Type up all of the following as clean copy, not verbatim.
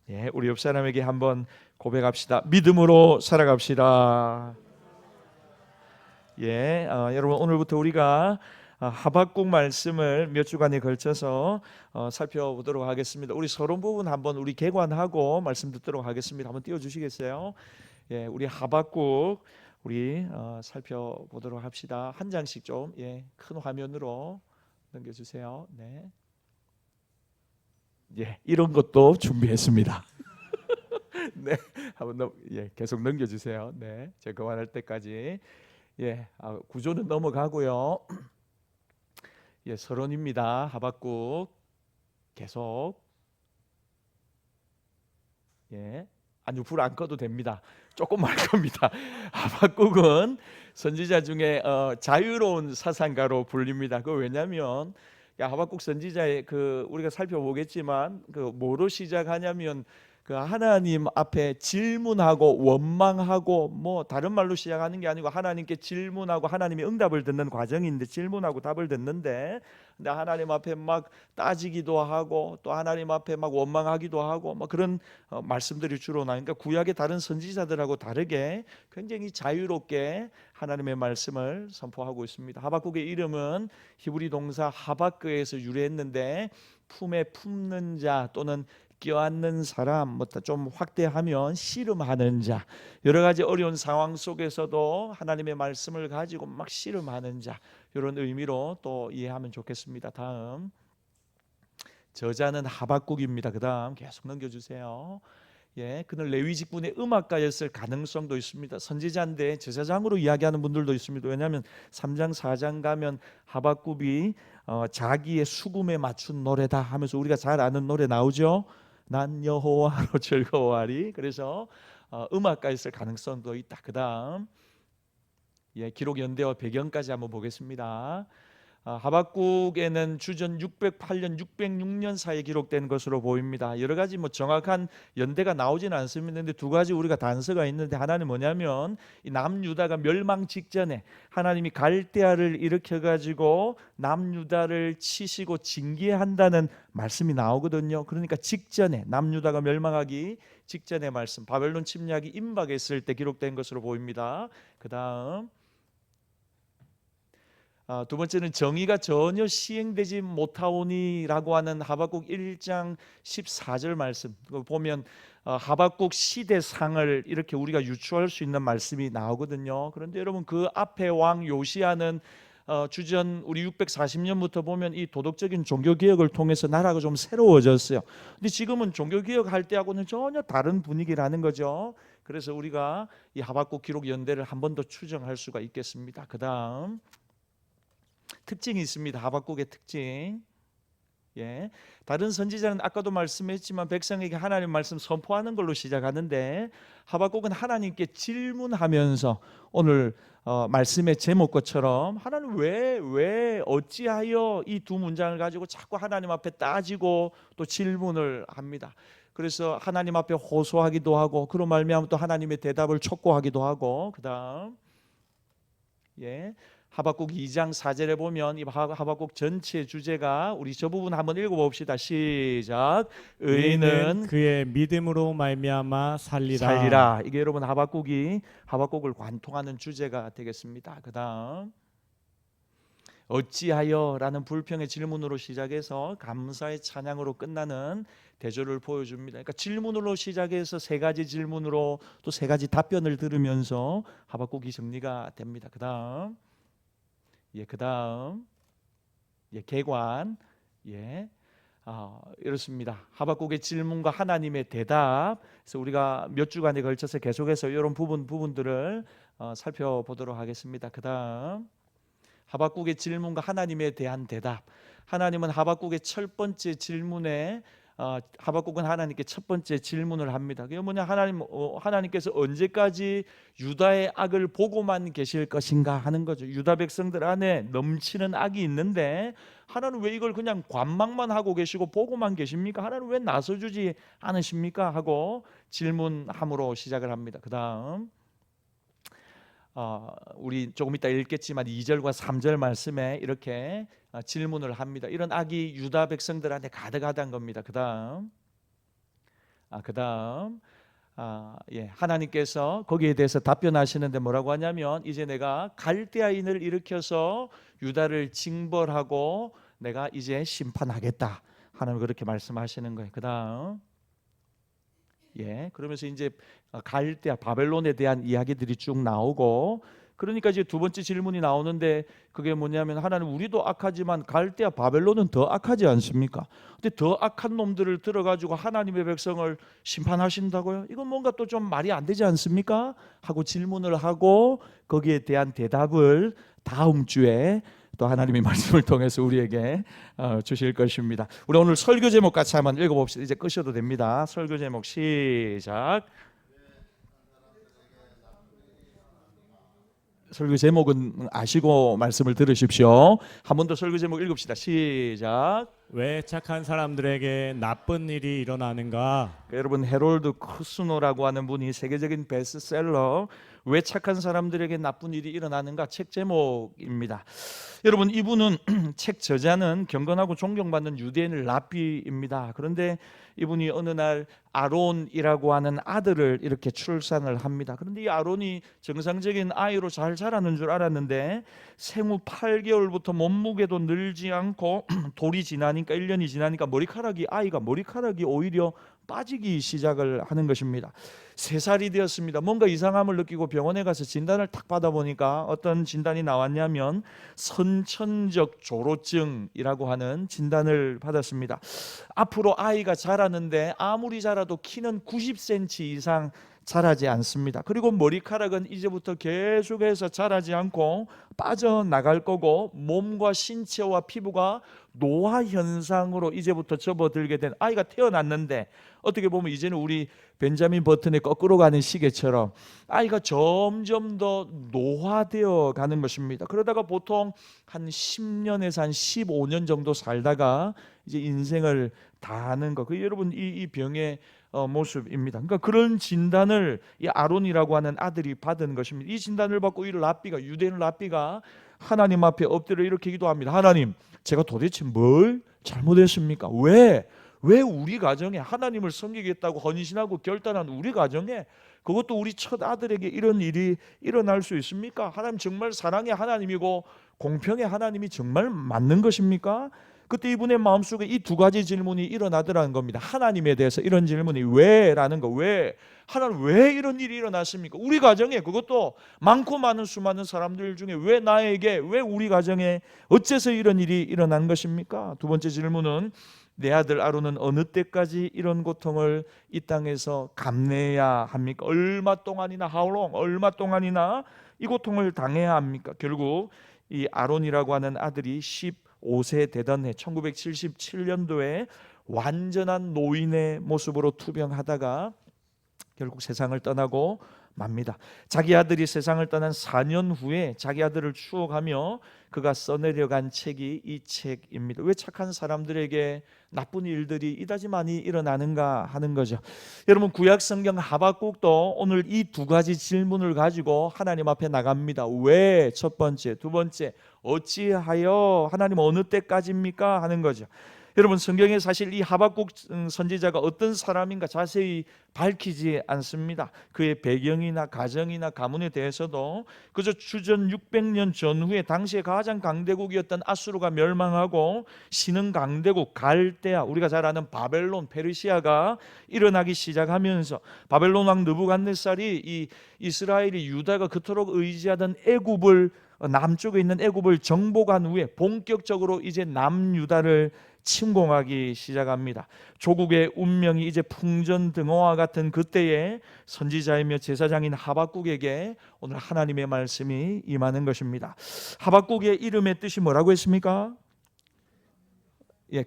예, 우리 옆 사람에게 한번 고백합시다. 믿음으로 살아갑시다. 예, 여러분 오늘부터 우리가 하박국 말씀을 몇 주간에 걸쳐서 살펴보도록 하겠습니다. 우리 서론 부분 한번 우리 개관하고 말씀 듣도록 하겠습니다. 한번 띄워주시겠어요? 예, 우리 하박국 우리 살펴보도록 합시다. 한 장씩 좀 큰 화면으로 넘겨주세요. 네, 예, 이런 것도 준비했습니다. 네, 계속 넘겨주세요. 네, 제가 그만할 때까지. 예, 구조는 넘어가고요. 예, 서론입니다. 하박국 계속. 예, 아니요, 불 안 꺼도 됩니다. 조금 말 겁니다. 하박국은 선지자 중에 자유로운 사상가로 불립니다. 그 왜냐하면 하박국 선지자의 우리가 살펴보겠지만 뭐로 시작하냐면 하나님 앞에 질문하고 원망하고 뭐 다른 말로 시작하는 게 아니고 하나님께 질문하고 하나님의 응답을 듣는 과정인데 질문하고 답을 듣는데 근데 하나님 앞에 막 따지기도 하고 또 하나님 앞에 막 원망하기도 하고 뭐 그런 말씀들이 주로 나니까 구약의 다른 선지자들하고 다르게 굉장히 자유롭게 하나님의 말씀을 선포하고 있습니다. 하박국의 이름은 히브리 동사 하박그에서 유래했는데 품에 품는 자 또는 껴안는 사람, 뭐 좀 확대하면 씨름하는 자, 여러 가지 어려운 상황 속에서도 하나님의 말씀을 가지고 막 씨름하는 자, 이런 의미로 또 이해하면 좋겠습니다. 다음 저자는 하박국입니다. 그 다음 계속 넘겨주세요. 예, 그는 레위 직분의 음악가였을 가능성도 있습니다. 선지자인데 제사장으로 이야기하는 분들도 있습니다. 왜냐하면 3장 4장 가면 하박국이 자기의 수금에 맞춘 노래다 하면서 우리가 잘 아는 노래 나오죠. 난 여호와로 즐거워하리. 그래서 음악가였을 가능성도 있다. 그 다음 기록 연대와 배경까지 한번 보겠습니다. 하박국에는 주전 608년 606년 사이에 기록된 것으로 보입니다. 여러 가지 뭐 정확한 연대가 나오지는 않습니다. 근데 두 가지 우리가 단서가 있는데 하나는 뭐냐면 이 남유다가 멸망 직전에 하나님이 갈대아를 일으켜 가지고 남유다를 치시고 징계한다는 말씀이 나오거든요. 그러니까 직전에 남유다가 멸망하기 직전의 말씀, 바벨론 침략이 임박했을 때 기록된 것으로 보입니다. 그다음 두 번째는 정의가 전혀 시행되지 못하오니라고 하는 하박국 1장 14절 말씀 보면 하박국 시대상을 이렇게 우리가 유추할 수 있는 말씀이 나오거든요. 그런데 여러분 그 앞에 왕 요시아는 주전 우리 640년부터 보면 이 도덕적인 종교개혁을 통해서 나라가 좀 새로워졌어요. 근데 지금은 종교개혁할 때하고는 전혀 다른 분위기라는 거죠. 그래서 우리가 이 하박국 기록 연대를 한 번 더 추정할 수가 있겠습니다. 그 다음 특징이 있습니다. 하박국의 특징. 예. 다른 선지자는 아까도 말씀했지만 백성에게 하나님 말씀 선포하는 걸로 시작하는데 하박국은 하나님께 질문하면서 오늘 말씀의 제목 것처럼 하나님 왜 어찌하여 이 두 문장을 가지고 자꾸 하나님 앞에 따지고 또 질문을 합니다. 그래서 하나님 앞에 호소하기도 하고 그런 말미암아 또 하나님의 대답을 촉구하기도 하고 그다음 하박국 2장 4절에 보면 이 하박국 전체 주제가 우리 저 부분 한번 읽어봅시다. 시작. 의인은 의인은 그의 믿음으로 말미암아 살리라. 살리라. 이게 여러분 하박국을 관통하는 주제가 되겠습니다. 그 다음 어찌하여라는 불평의 질문으로 시작해서 감사의 찬양으로 끝나는 대조를 보여줍니다. 그러니까 질문으로 시작해서 세 가지 질문으로 또 세 가지 답변을 들으면서 하박국이 정리가 됩니다. 그 다음 개관. 이렇습니다. 하박국의 질문과 하나님의 대답. 그래서 우리가 몇 주간에 걸쳐서 계속해서 이런 부분들을 살펴보도록 하겠습니다. 그다음 하박국의 질문과 하나님에 대한 대답. 하나님은 하박국의 첫 번째 질문에 하박국은 하나님께 첫 번째 질문을 합니다. 그게 뭐냐? 하나님께서 언제까지 유다의 악을 보고만 계실 것인가 하는 거죠. 유다 백성들 안에 넘치는 악이 있는데 하나님 왜 이걸 그냥 관망만 하고 계시고 보고만 계십니까? 하나님 왜 나서주지 않으십니까? 하고 질문함으로 시작을 합니다. 그 다음 우리 조금 이따 읽겠지만 2절과 3절 말씀에 이렇게 질문을 합니다. 이런 악이 유다 백성들한테 가득하다는 겁니다. 그 다음 그다음 하나님께서 거기에 대해서 답변하시는데 뭐라고 하냐면 이제 내가 갈대아인을 일으켜서 유다를 징벌하고 내가 이제 심판하겠다. 하나님 그렇게 말씀하시는 거예요. 그다음 그러면서 이제 갈대아 바벨론에 대한 이야기들이 쭉 나오고 그러니까 이제 두 번째 질문이 나오는데 그게 뭐냐면 하나님 우리도 악하지만 갈대아 바벨론은 더 악하지 않습니까? 근데 더 악한 놈들을 들어가지고 하나님의 백성을 심판하신다고요? 이건 뭔가 또 좀 말이 안 되지 않습니까? 하고 질문을 하고 거기에 대한 대답을 다음 주에 또 하나님의 말씀을 통해서 우리에게 주실 것입니다. 우리 오늘 설교 제목 같이 한번 읽어봅시다. 이제 끄셔도 됩니다. 설교 제목 시작. 설교 제목은 아시고 말씀을 들으십시오. 한 번 더 설교 제목 읽읍시다. 시작. 왜 착한 사람들에게 나쁜 일이 일어나는가? 여러분 헤롤드 쿠스노라고 하는 분이 세계적인 베스트셀러 왜 착한 사람들에게 나쁜 일이 일어나는가 책 제목입니다. 여러분 이분은 책 저자는 경건하고 존경받는 유대인 랍비입니다. 그런데 이분이 어느 날 아론이라고 하는 아들을 이렇게 출산을 합니다. 그런데 이 아론이 정상적인 아이로 잘 자라는 줄 알았는데 생후 8개월부터 몸무게도 늘지 않고 돌이 지나니까 1년이 지나니까 아이가 머리카락이 오히려 빠지기 시작을 하는 것입니다. 3살이 되었습니다. 뭔가 이상함을 느끼고 병원에 가서 진단을 딱 받아보니까 어떤 진단이 나왔냐면 선천적 조로증이라고 하는 진단을 받았습니다. 앞으로 아이가 자라는데 아무리 자라도 키는 90cm 이상 자라지 않습니다. 그리고 머리카락은 이제부터 계속해서 자라지 않고 빠져나갈 거고 몸과 신체와 피부가 노화 현상으로 이제부터 접어들게 된 아이가 태어났는데 어떻게 보면 이제는 우리 벤자민 버튼의 거꾸로 가는 시계처럼 아이가 점점 더 노화되어 가는 것입니다. 그러다가 보통 한 10년에서 한 15년 정도 살다가 이제 인생을 다하는 거. 그 여러분 이 병의 모습입니다. 그러니까 그런 진단을 이 아론이라고 하는 아들이 받은 것입니다. 이 진단을 받고 이 유대인 랍비가 하나님 앞에 엎드려 이렇게 기도합니다. 하나님, 제가 도대체 뭘 잘못했습니까? 왜 우리 가정에 하나님을 섬기겠다고 헌신하고 결단한 우리 가정에 그것도 우리 첫 아들에게 이런 일이 일어날 수 있습니까? 하나님 정말 사랑의 하나님이고 공평의 하나님이 정말 맞는 것입니까? 그때 이분의 마음속에 이 두 가지 질문이 일어나더라는 겁니다. 하나님에 대해서 이런 질문이 왜라는 거. 하나님 왜 이런 일이 일어났습니까? 우리 가정에 그것도 많고 많은 수많은 사람들 중에 왜 우리 가정에 어째서 이런 일이 일어난 것입니까? 두 번째 질문은 내 아들 아론은 어느 때까지 이런 고통을 이 땅에서 감내해야 합니까? 얼마 동안이나 얼마 동안이나 이 고통을 당해야 합니까? 결국 이 아론이라고 하는 아들이 15세 되던 해 1977년도에 완전한 노인의 모습으로 투병하다가 결국 세상을 떠나고 맙니다. 자기 아들이 세상을 떠난 4년 후에 자기 아들을 추억하며 그가 써내려간 책이 이 책입니다. 왜 착한 사람들에게 나쁜 일들이 이다지 많이 일어나는가 하는 거죠. 여러분 구약 성경 하박국도 오늘 이 두 가지 질문을 가지고 하나님 앞에 나갑니다. 왜? 첫 번째, 두 번째, 어찌하여? 하나님 어느 때까지입니까? 하는 거죠. 여러분 성경에 사실 이 하박국 선지자가 어떤 사람인가 자세히 밝히지 않습니다. 그의 배경이나 가정이나 가문에 대해서도 그저 주전 600년 전후에 당시에 가장 강대국이었던 아수르가 멸망하고 신흥 강대국 갈대아, 우리가 잘 아는 바벨론, 페르시아가 일어나기 시작하면서 바벨론 왕 느부갓네살이 이 이스라엘이 유다가 그토록 의지하던 애굽을 남쪽에 있는 애굽을 정복한 후에 본격적으로 이제 남유다를 침공하기 시작합니다. 조국의 운명이 이제 풍전등화와 같은 그때에 선지자이며 제사장인 하박국에게 오늘 하나님의 말씀이 임하는 것입니다. 하박국의 이름의 뜻이 뭐라고 했습니까?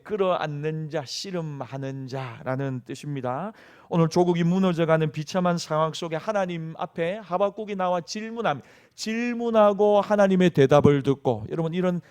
끌어안는 자, 씨름하는 자라는 뜻입니다. 오늘 조국이 무너져가는 비참한 상황 속에 하나님 앞에 하박국이 나와 질문하고 하나님의 대답을 듣고, 여러분 이런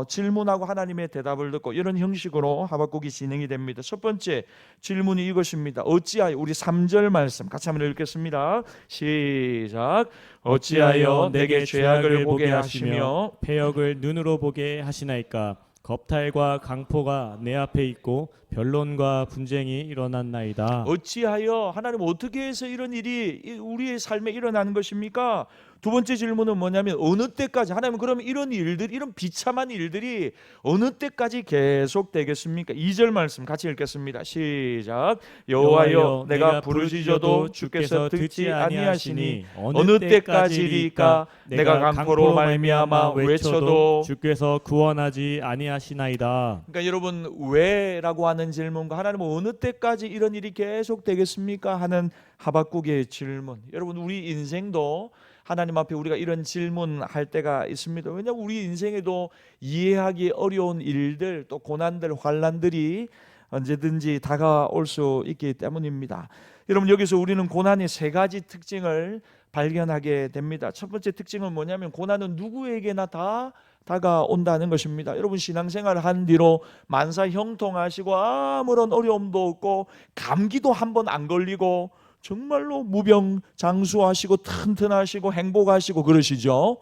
질문하고 하나님의 대답을 듣고 이런 형식으로 하박국이 진행이 됩니다. 첫 번째 질문이 이것입니다. 어찌하여, 우리 3절 말씀 같이 한번 읽겠습니다. 시작. 어찌하여 내게 죄악을 보게 하시며 패역을 눈으로 보게 하시나이까? 겁탈과 강포가 내 앞에 있고 변론과 분쟁이 일어났나이다. 어찌하여 하나님 어떻게 해서 이런 일이 우리의 삶에 일어나는 것입니까? 두 번째 질문은 뭐냐면 어느 때까지 하나님은 그러면 이런 일들, 이런 비참한 일들이 어느 때까지 계속되겠습니까? 2절 말씀 같이 읽겠습니다. 시작. 여호와여 내가 부르짖어도 주께서 듣지 아니하시니 어느 때까지리까 내가 강포로 말미암아 외쳐도 주께서 구원하지 아니하시나이다. 그러니까 여러분 왜라고 하는 질문과 하나님은 어느 때까지 이런 일이 계속되겠습니까? 하는 하박국의 질문. 여러분 우리 인생도 하나님 앞에 우리가 이런 질문할 때가 있습니다. 왜냐하면 우리 인생에도 이해하기 어려운 일들 또 고난들 환난들이 언제든지 다가올 수 있기 때문입니다. 여러분 여기서 우리는 고난의 세 가지 특징을 발견하게 됩니다. 첫 번째 특징은 뭐냐면 고난은 누구에게나 다 다가온다는 것입니다. 여러분 신앙생활을 한 뒤로 만사 형통하시고 아무런 어려움도 없고 감기도 한 번 안 걸리고 정말로 무병장수하시고 튼튼하시고 행복하시고 그러시죠?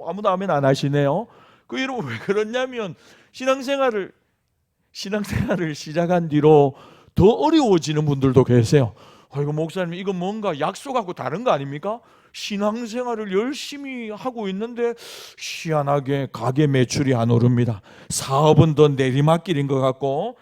아무도 아멘 안 하시네요. 그 여러분 왜 그러냐면 신앙생활을 시작한 뒤로 더 어려워지는 분들도 계세요. 이거 목사님 이거 뭔가 약속하고 다른 거 아닙니까? 신앙생활을 열심히 하고 있는데 희한하게 가게 매출이 안 오릅니다. 사업은 더 내리막길인 것 같고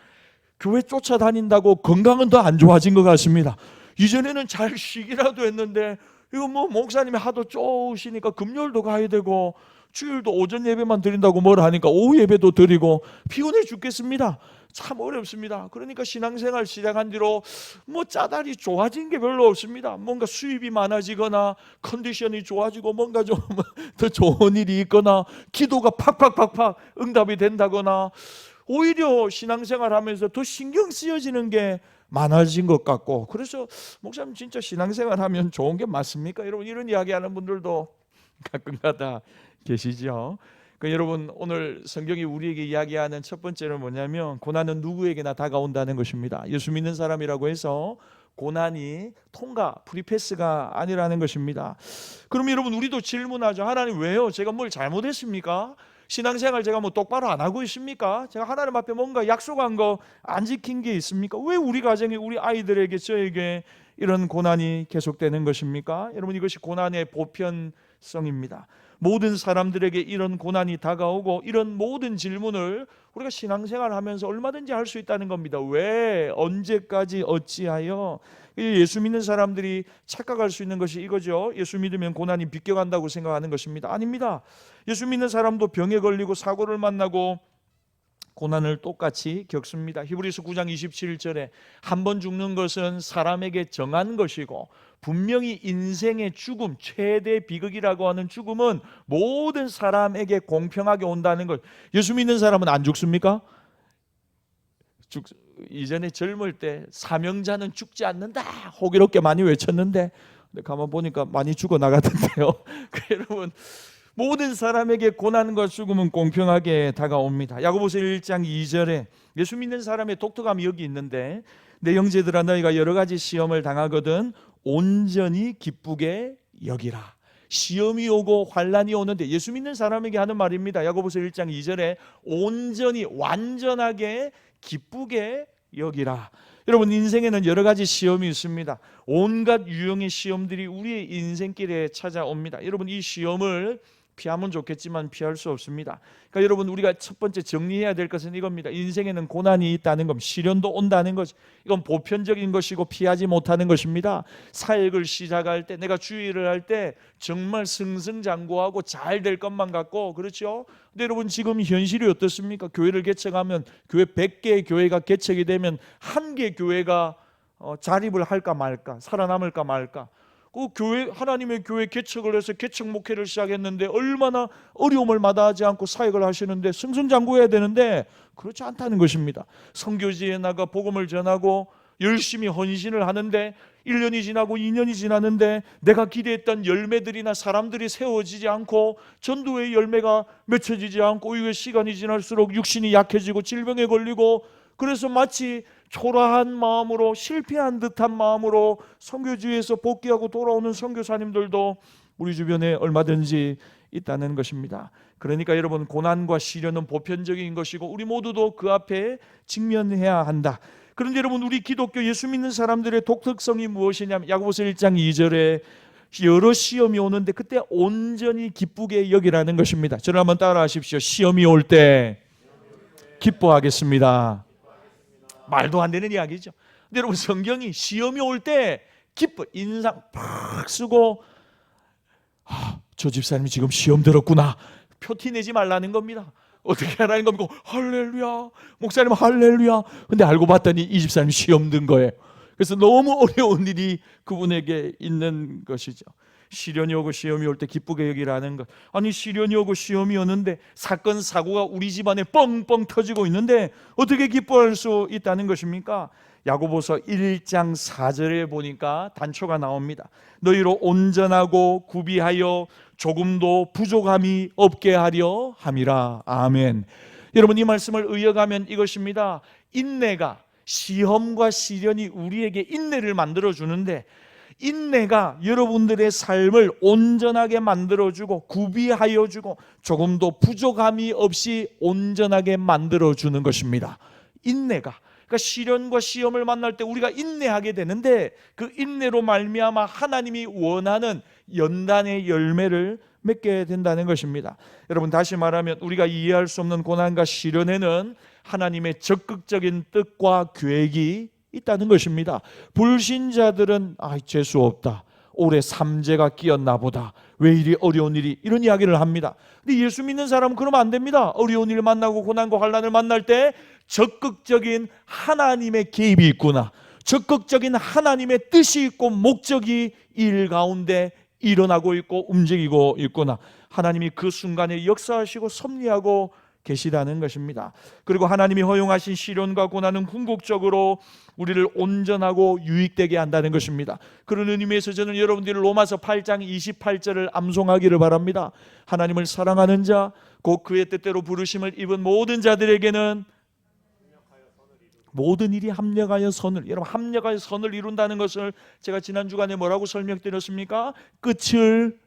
교회 쫓아다닌다고 건강은 더 안 좋아진 것 같습니다. 이전에는 잘 쉬기라도 했는데 이거 뭐 목사님이 하도 쪼우시니까 금요일도 가야 되고 주일도 오전 예배만 드린다고 뭘 하니까 오후 예배도 드리고 피곤해 죽겠습니다. 참 어렵습니다. 그러니까 신앙생활 시작한 뒤로 뭐 짜다리 좋아진 게 별로 없습니다. 뭔가 수입이 많아지거나 컨디션이 좋아지고 뭔가 좀 더 좋은 일이 있거나 기도가 팍팍팍팍 응답이 된다거나 오히려 신앙생활 하면서 더 신경 쓰여지는 게 많아진 것 같고 그래서 목사님 진짜 신앙생활 하면 좋은 게 맞습니까? 여러분 이런 이야기하는 분들도 가끔가다 계시죠. 그러니까 여러분 오늘 성경이 우리에게 이야기하는 첫 번째는 뭐냐면 고난은 누구에게나 다가온다는 것입니다. 예수 믿는 사람이라고 해서 고난이 통과, 프리패스가 아니라는 것입니다. 그럼 여러분 우리도 질문하죠. 하나님 왜요? 제가 뭘 잘못했습니까? 신앙생활 제가 뭐 똑바로 안 하고 있습니까? 제가 하나님 앞에 뭔가 약속한 거 안 지킨 게 있습니까? 왜 우리 가정에 우리 아이들에게 저에게 이런 고난이 계속되는 것입니까? 여러분 이것이 고난의 보편성입니다. 모든 사람들에게 이런 고난이 다가오고 이런 모든 질문을 우리가 신앙생활 하면서 얼마든지 할 수 있다는 겁니다. 왜? 언제까지? 어찌하여? 예수 믿는 사람들이 착각할 수 있는 것이 이거죠. 예수 믿으면 고난이 비껴간다고 생각하는 것입니다. 아닙니다. 예수 믿는 사람도 병에 걸리고 사고를 만나고 고난을 똑같이 겪습니다. 히브리서 9장 27절에 한 번 죽는 것은 사람에게 정한 것이고 분명히 인생의 죽음, 최대 비극이라고 하는 죽음은 모든 사람에게 공평하게 온다는 것. 예수 믿는 사람은 안 죽습니까? 이전에 젊을 때 사명자는 죽지 않는다 호기롭게 많이 외쳤는데 가만 보니까 많이 죽어 나가던데요. 여러분 모든 사람에게 고난과 죽음은 공평하게 다가옵니다. 야고보서 1장 2절에 예수 믿는 사람의 독특함이 여기 있는데 내 형제들아 너희가 여러 가지 시험을 당하거든 온전히 기쁘게 여기라. 시험이 오고 환난이 오는데 예수 믿는 사람에게 하는 말입니다. 야고보서 1장 2절에 온전히 완전하게 기쁘게 여기라. 여러분 인생에는 여러 가지 시험이 있습니다. 온갖 유형의 시험들이 우리의 인생길에 찾아옵니다. 여러분 이 시험을 피하면 좋겠지만 피할 수 없습니다. 그러니까 여러분 우리가 첫 번째 정리해야 될 것은 이겁니다. 인생에는 고난이 있다는 것, 시련도 온다는 것, 이건 보편적인 것이고 피하지 못하는 것입니다. 사역을 시작할 때 내가 주의를 할 때 정말 승승장구하고 잘 될 것만 같고 그렇죠? 근데 여러분 지금 현실이 어떻습니까? 교회를 개척하면 교회 100개의 교회가 개척이 되면 한 개 교회가 자립을 할까 말까 살아남을까 말까 그 교회 하나님의 교회 개척을 해서 개척 목회를 시작했는데 얼마나 어려움을 마다하지 않고 사역을 하시는데 승승장구해야 되는데 그렇지 않다는 것입니다. 선교지에 나가 복음을 전하고 열심히 헌신을 하는데 1년이 지나고 2년이 지났는데 내가 기대했던 열매들이나 사람들이 세워지지 않고 전도의 열매가 맺혀지지 않고 이게 시간이 지날수록 육신이 약해지고 질병에 걸리고 그래서 마치 초라한 마음으로 실패한 듯한 마음으로 선교지에서 복귀하고 돌아오는 선교사님들도 우리 주변에 얼마든지 있다는 것입니다. 그러니까 여러분, 고난과 시련은 보편적인 것이고 우리 모두도 그 앞에 직면해야 한다. 그런데 여러분, 우리 기독교 예수 믿는 사람들의 독특성이 무엇이냐면 야고보서 1장 2절에 여러 시험이 오는데 그때 온전히 기쁘게 여기라는 것입니다. 저를 한번 따라 하십시오. 시험이 올 때 기뻐하겠습니다. 말도 안 되는 이야기죠. 근데 여러분, 성경이 시험이 올 때 기뻐, 인상 팍 쓰고 저 집사님이 지금 시험 들었구나, 표티 내지 말라는 겁니다. 어떻게 하라는 겁니까? 할렐루야, 목사님 할렐루야. 근데 알고 봤더니 이 집사님 시험 든 거예요. 그래서 너무 어려운 일이 그분에게 있는 것이죠. 시련이 오고 시험이 올 때 기쁘게 여기라는 것. 아니, 시련이 오고 시험이 오는데 사건 사고가 우리 집안에 뻥뻥 터지고 있는데 어떻게 기뻐할 수 있다는 것입니까? 야고보서 1장 4절에 보니까 단초가 나옵니다. 너희로 온전하고 구비하여 조금도 부족함이 없게 하려 함이라. 아멘. 여러분, 이 말씀을 의역하면 이것입니다. 인내가, 시험과 시련이 우리에게 인내를 만들어 주는데 인내가 여러분들의 삶을 온전하게 만들어주고 구비하여 주고 조금도 부족함이 없이 온전하게 만들어주는 것입니다. 인내가, 그러니까 시련과 시험을 만날 때 우리가 인내하게 되는데 그 인내로 말미암아 하나님이 원하는 연단의 열매를 맺게 된다는 것입니다. 여러분, 다시 말하면 우리가 이해할 수 없는 고난과 시련에는 하나님의 적극적인 뜻과 계획이 있다는 것입니다. 불신자들은 재수 없다, 올해 삼재가 끼었나 보다, 왜 이리 어려운 일이, 이런 이야기를 합니다. 근데 예수 믿는 사람은 그러면 안 됩니다. 어려운 일을 만나고 고난과 환난을 만날 때 적극적인 하나님의 개입이 있구나, 적극적인 하나님의 뜻이 있고 목적이 일 가운데 일어나고 있고 움직이고 있구나, 하나님이 그 순간에 역사하시고 섭리하고 계시다는 것입니다. 그리고 하나님이 허용하신 시련과 고난은 궁극적으로 우리를 온전하고 유익되게 한다는 것입니다. 그런 의미에서 저는 여러분들이 로마서 8장 28절을 암송하기를 바랍니다. 하나님을 사랑하는 자, 곧 그의 뜻대로 부르심을 입은 모든 자들에게는 모든 일이 합력하여 선을, 여러분, 합력하여 선을 이룬다는 것을 제가 지난 주간에 뭐라고 설명드렸습니까? 끝을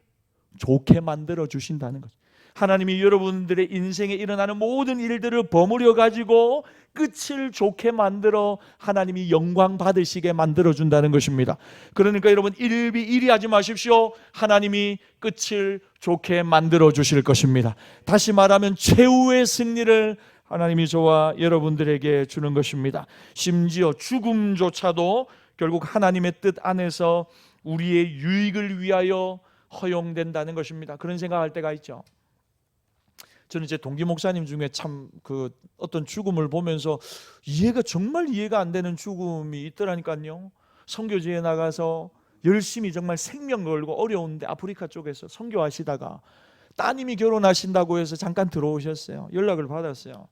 좋게 만들어 주신다는 것. 하나님이 여러분들의 인생에 일어나는 모든 일들을 버무려 가지고 끝을 좋게 만들어 하나님이 영광 받으시게 만들어 준다는 것입니다. 그러니까 여러분, 일희하지 마십시오. 하나님이 끝을 좋게 만들어 주실 것입니다. 다시 말하면 최후의 승리를 하나님이 저와 여러분들에게 주는 것입니다. 심지어 죽음조차도 결국 하나님의 뜻 안에서 우리의 유익을 위하여 허용된다는 것입니다. 그런 생각할 때가 있죠. 저는 제 동기 목사님 중에 참 어떤 죽음을 보면서 정말 이해가 안 되는 죽음이 있더라니까요. 선교지에 나가서 열심히 정말 생명 걸고 어려운데 아프리카 쪽에서 선교하시다가 따님이 결혼하신다고 해서 잠깐 들어오셨어요. 연락을 받았어요.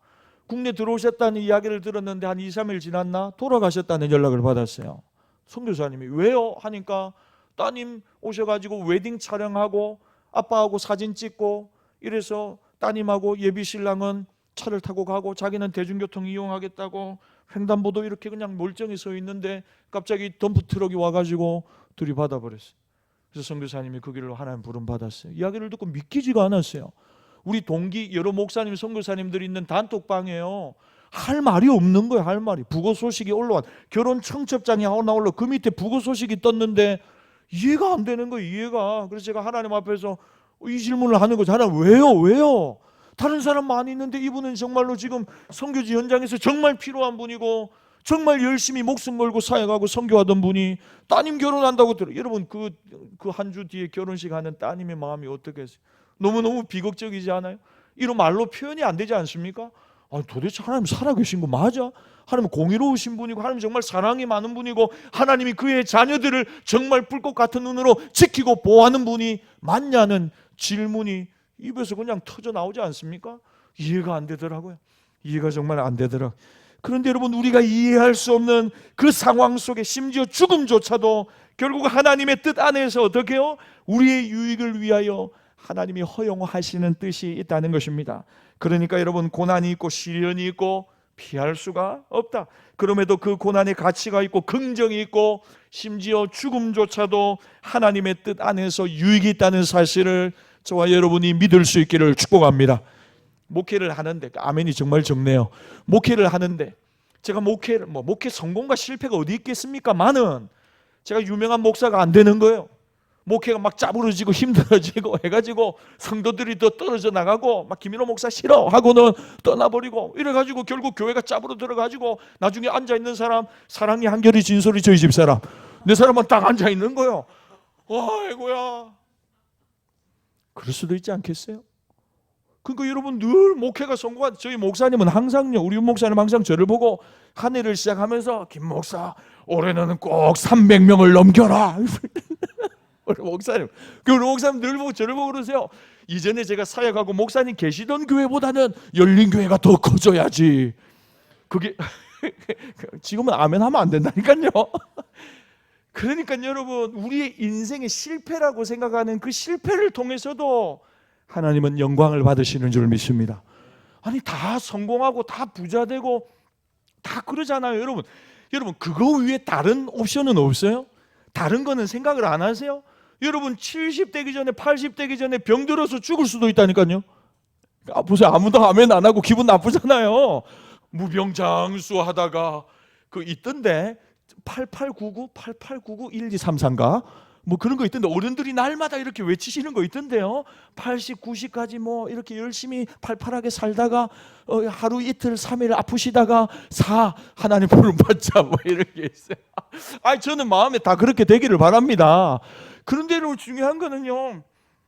국내 들어오셨다는 이야기를 들었는데 한 2, 3일 지났나 돌아가셨다는 연락을 받았어요. 선교사님이 왜요? 하니까 따님 오셔가지고 웨딩 촬영하고 아빠하고 사진 찍고 이래서 따님하고 예비신랑은 차를 타고 가고 자기는 대중교통 이용하겠다고 횡단보도 이렇게 그냥 멀쩡히 서 있는데 갑자기 덤프트럭이 와가지고 들이받아버렸어요. 그래서 선교사님이 그 길로 하나님 부름 받았어요. 이야기를 듣고 믿기지가 않았어요. 우리 동기 여러 목사님 선교사님들이 있는 단톡방에요, 할 말이 없는 거예요. 할 말이. 부고 소식이 올라왔, 결혼 청첩장이 하나 올라 그 밑에 부고 소식이 떴는데 이해가 안 되는 거예요. 이해가. 그래서 제가 하나님 앞에서 이 질문을 하는 거죠. 하나님, 왜요? 다른 사람 많이 있는데 이분은 정말로 지금 선교지 현장에서 정말 필요한 분이고 정말 열심히 목숨 걸고 사역하고 선교하던 분이 따님 결혼한다고 들어요. 여러분, 그 한 주 뒤에 결혼식 하는 따님의 마음이 어떻겠어요? 너무너무 비극적이지 않아요? 이런 말로 표현이 안 되지 않습니까? 도대체 하나님 살아계신 거 맞아? 하나님 공의로우신 분이고 하나님 정말 사랑이 많은 분이고 하나님이 그의 자녀들을 정말 불꽃 같은 눈으로 지키고 보호하는 분이 맞냐는 질문이 입에서 그냥 터져 나오지 않습니까? 이해가 안 되더라고요. 이해가 정말 안 되더라고요. 그런데 여러분, 우리가 이해할 수 없는 그 상황 속에 심지어 죽음조차도 결국 하나님의 뜻 안에서 어떻게 해요? 우리의 유익을 위하여 하나님이 허용하시는 뜻이 있다는 것입니다. 그러니까 여러분, 고난이 있고 시련이 있고 피할 수가 없다. 그럼에도 그 고난의 가치가 있고 긍정이 있고 심지어 죽음조차도 하나님의 뜻 안에서 유익이 있다는 사실을 저와 여러분이 믿을 수 있기를 축복합니다. 목회를 하는데, 아멘이 정말 적네요. 목회를 하는데 제가 목회 성공과 실패가 어디 있겠습니까? 많은 제가 유명한 목사가 안 되는 거예요. 목회가 막 짜부러지고 힘들어지고 해가지고 성도들이 더 떨어져 나가고 막 김인호 목사 싫어 하고는 떠나버리고 이래가지고 결국 교회가 짜부러 들어가지고 나중에 앉아있는 사람 사랑이 한결이 진솔이 저희 집사람 내 사람만 딱 앉아있는 거예요. 아이고야, 그럴 수도 있지 않겠어요? 그러니까 여러분 늘 목회가 성공한 저희 목사님은 항상요, 우리 목사님 항상 저를 보고 한 해를 시작하면서 김 목사 올해는 꼭 300명을 넘겨라. 우리 목사님 늘 보고 저를 보고 그러세요. 이전에 제가 사역하고 목사님 계시던 교회보다는 열린 교회가 더 커져야지. 그게 지금은 아멘 하면 안 된다니까요. 그러니까 여러분 우리의 인생의 실패라고 생각하는 그 실패를 통해서도 하나님은 영광을 받으시는 줄 믿습니다. 아니 다 성공하고 다 부자되고 다 그러잖아요. 여러분 그거 위에 다른 옵션은 없어요? 다른 거는 생각을 안 하세요? 여러분 70 되기 전에 80 되기 전에 병들어서 죽을 수도 있다니까요. 보세요. 아무도 아멘 안 하고 기분 나쁘잖아요. 무병장수 하다가 그 있던데 8899 1233가 뭐 그런 거 있던데 어른들이 날마다 이렇게 외치시는 거 있던데요. 80, 90까지 뭐 이렇게 열심히 팔팔하게 살다가 하루 이틀 3일 아프시다가 하나님 부름 받자 뭐 이런 게 있어요. 아니 저는 마음에 다 그렇게 되기를 바랍니다. 그런데 여러분 중요한 거는요,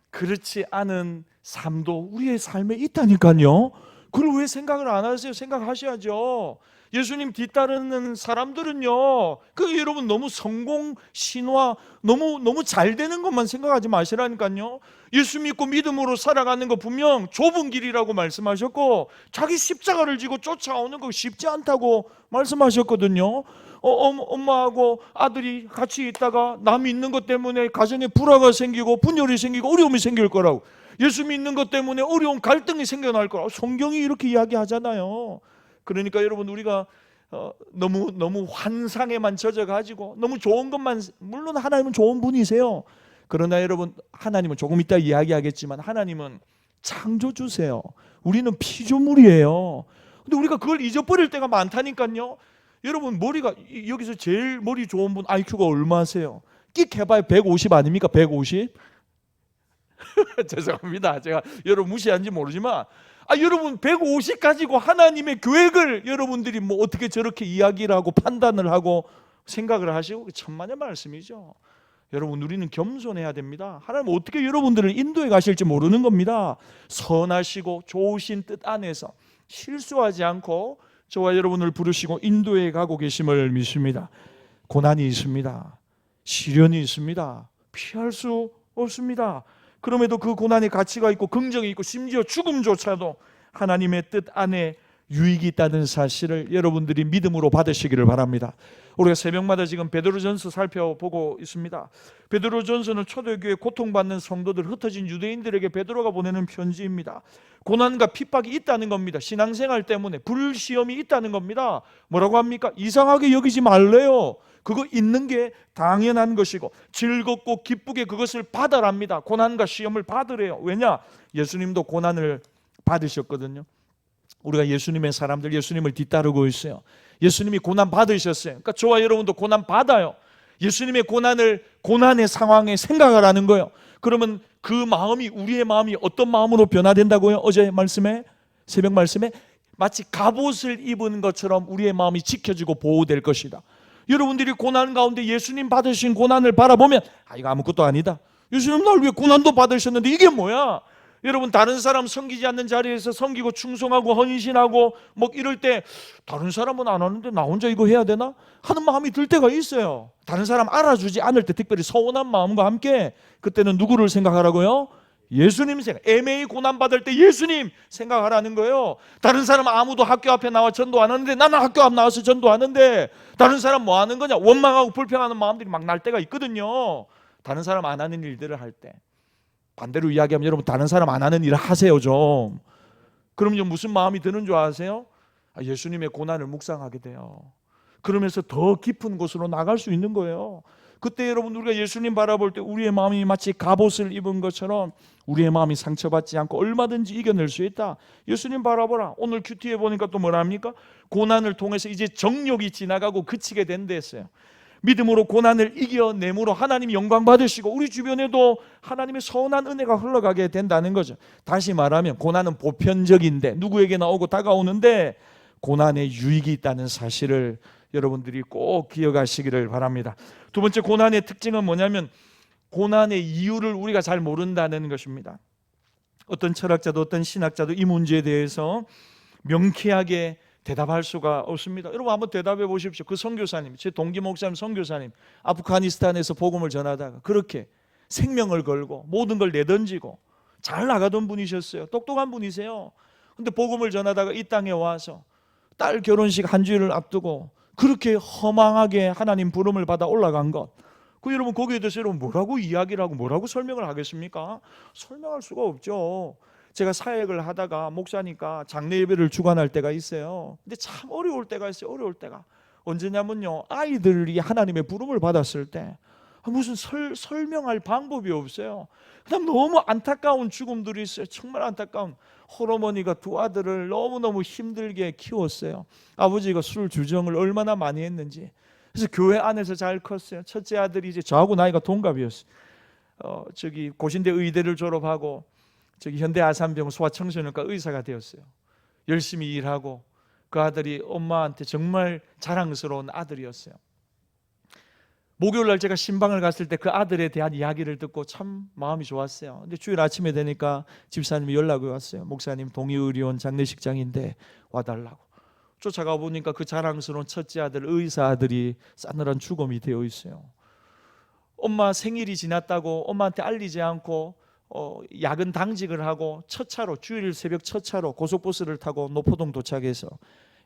그렇지 않은 삶도 우리의 삶에 있다니까요. 그걸 왜 생각을 안 하세요? 생각하셔야죠. 예수님 뒤따르는 사람들은요, 여러분 너무 성공 신화 너무 잘 되는 것만 생각하지 마시라니까요. 예수 믿고 믿음으로 살아가는 거 분명 좁은 길이라고 말씀하셨고 자기 십자가를 지고 쫓아오는 거 쉽지 않다고 말씀하셨거든요. 엄마하고 아들이 같이 있다가 나 믿는 것 때문에 가정에 불화가 생기고 분열이 생기고 어려움이 생길 거라고, 예수 믿는 것 때문에 어려운 갈등이 생겨날 거라고 성경이 이렇게 이야기하잖아요. 그러니까 여러분 우리가 너무 환상에만 젖어가지고 너무 좋은 것만, 물론 하나님은 좋은 분이세요. 그러나 여러분 하나님은 조금 이따 이야기하겠지만 하나님은 창조주세요. 우리는 피조물이에요. 근데 우리가 그걸 잊어버릴 때가 많다니까요. 여러분 머리가 여기서 제일 머리 좋은 분 IQ가 얼마세요? 끽 해봐야 150 아닙니까? 150? 죄송합니다. 제가 여러분 무시한지 모르지만 여러분 150 가지고 하나님의 계획을 여러분들이 뭐 어떻게 저렇게 이야기를 하고 판단을 하고 생각을 하시고, 천만의 말씀이죠. 여러분 우리는 겸손해야 됩니다. 하나님 어떻게 여러분들을 인도해 가실지 모르는 겁니다. 선하시고 좋으신 뜻 안에서 실수하지 않고 저와 여러분을 부르시고 인도해 가고 계심을 믿습니다. 고난이 있습니다. 시련이 있습니다. 피할 수 없습니다. 그럼에도 그 고난에 가치가 있고 긍정이 있고 심지어 죽음조차도 하나님의 뜻 안에 유익이 있다는 사실을 여러분들이 믿음으로 받으시기를 바랍니다. 우리가 새벽마다 지금 베드로전서 살펴보고 있습니다. 베드로전서는 초대교회 고통받는 성도들, 흩어진 유대인들에게 베드로가 보내는 편지입니다. 고난과 핍박이 있다는 겁니다. 신앙생활 때문에 불시험이 있다는 겁니다. 뭐라고 합니까? 이상하게 여기지 말래요. 그거 있는 게 당연한 것이고 즐겁고 기쁘게 그것을 받아랍니다. 고난과 시험을 받으래요. 왜냐? 예수님도 고난을 받으셨거든요. 우리가 예수님의 사람들, 예수님을 뒤따르고 있어요. 예수님이 고난 받으셨어요. 그러니까 저와 여러분도 고난 받아요. 예수님의 고난의 상황에 생각하라는 거예요. 그러면 그 마음이, 우리의 마음이 어떤 마음으로 변화된다고요? 어제 말씀에, 새벽 말씀에 마치 갑옷을 입은 것처럼 우리의 마음이 지켜지고 보호될 것이다. 여러분들이 고난 가운데 예수님 받으신 고난을 바라보면 이거 아무것도 아니다. 예수님 날 위해 고난도 받으셨는데 이게 뭐야? 여러분 다른 사람 섬기지 않는 자리에서 섬기고 충성하고 헌신하고 뭐 이럴 때 다른 사람은 안 하는데 나 혼자 이거 해야 되나? 하는 마음이 들 때가 있어요. 다른 사람 알아주지 않을 때 특별히 서운한 마음과 함께 그때는 누구를 생각하라고요? 예수님 생각. 애매히 고난받을 때 예수님 생각하라는 거예요. 다른 사람 아무도 학교 앞에 나와 전도 안 하는데 나는 학교 앞 나와서 전도하는데 다른 사람 뭐 하는 거냐? 원망하고 불평하는 마음들이 막 날 때가 있거든요. 다른 사람 안 하는 일들을 할 때. 반대로 이야기하면 여러분 다른 사람 안 하는 일을 하세요 좀. 그러면 무슨 마음이 드는 줄 아세요? 예수님의 고난을 묵상하게 돼요. 그러면서 더 깊은 곳으로 나갈 수 있는 거예요. 그때 여러분 우리가 예수님 바라볼 때 우리의 마음이 마치 갑옷을 입은 것처럼 우리의 마음이 상처받지 않고 얼마든지 이겨낼 수 있다. 예수님 바라보라. 오늘 큐티에 보니까 또 뭐랍니까? 고난을 통해서 이제 정욕이 지나가고 그치게 된다 했어요. 믿음으로 고난을 이겨내므로 하나님이 영광 받으시고 우리 주변에도 하나님의 선한 은혜가 흘러가게 된다는 거죠. 다시 말하면 고난은 보편적인데 누구에게나 오고 다가오는데 고난에 유익이 있다는 사실을 여러분들이 꼭 기억하시기를 바랍니다. 두 번째 고난의 특징은 뭐냐면 고난의 이유를 우리가 잘 모른다는 것입니다. 어떤 철학자도 어떤 신학자도 이 문제에 대해서 명쾌하게 대답할 수가 없습니다. 여러분 한번 대답해 보십시오. 그 선교사님, 제 동기 목사님 선교사님, 아프가니스탄에서 복음을 전하다가 그렇게 생명을 걸고 모든 걸 내던지고 잘 나가던 분이셨어요. 똑똑한 분이세요. 근데 복음을 전하다가 이 땅에 와서 딸 결혼식 한 주일을 앞두고 그렇게 허망하게 하나님 부름을 받아 올라간 것, 그 여러분 거기에 대해서 여러분 뭐라고 이야기를 하고 뭐라고 설명을 하겠습니까? 설명할 수가 없죠. 제가 사역을 하다가 목사니까 장례 예배를 주관할 때가 있어요. 근데 참 어려울 때가 있어요. 어려울 때가 언제냐면요, 아이들이 하나님의 부름을 받았을 때 무슨 설명할 방법이 없어요. 그다음 너무 안타까운 죽음들이 있어요. 정말 안타까운. 홀어머니가 두 아들을 너무너무 힘들게 키웠어요. 아버지가 술 주정을 얼마나 많이 했는지. 그래서 교회 안에서 잘 컸어요. 첫째 아들이 이제 저하고 나이가 동갑이었어요. 고신대 의대를 졸업하고 현대 아산병 소아청소년과 의사가 되었어요. 열심히 일하고 그 아들이 엄마한테 정말 자랑스러운 아들이었어요. 목요일 날 제가 신방을 갔을 때 그 아들에 대한 이야기를 듣고 참 마음이 좋았어요. 근데 주일 아침에 되니까 집사님이 연락이 왔어요. 목사님 동의의료원 장례식장인데 와달라고. 쫓아가 보니까 그 자랑스러운 첫째 아들 의사 아들이 싸늘한 죽음이 되어 있어요. 엄마 생일이 지났다고 엄마한테 알리지 않고 야근 당직을 하고 첫 차로, 주일 새벽 첫 차로 고속버스를 타고 노포동 도착해서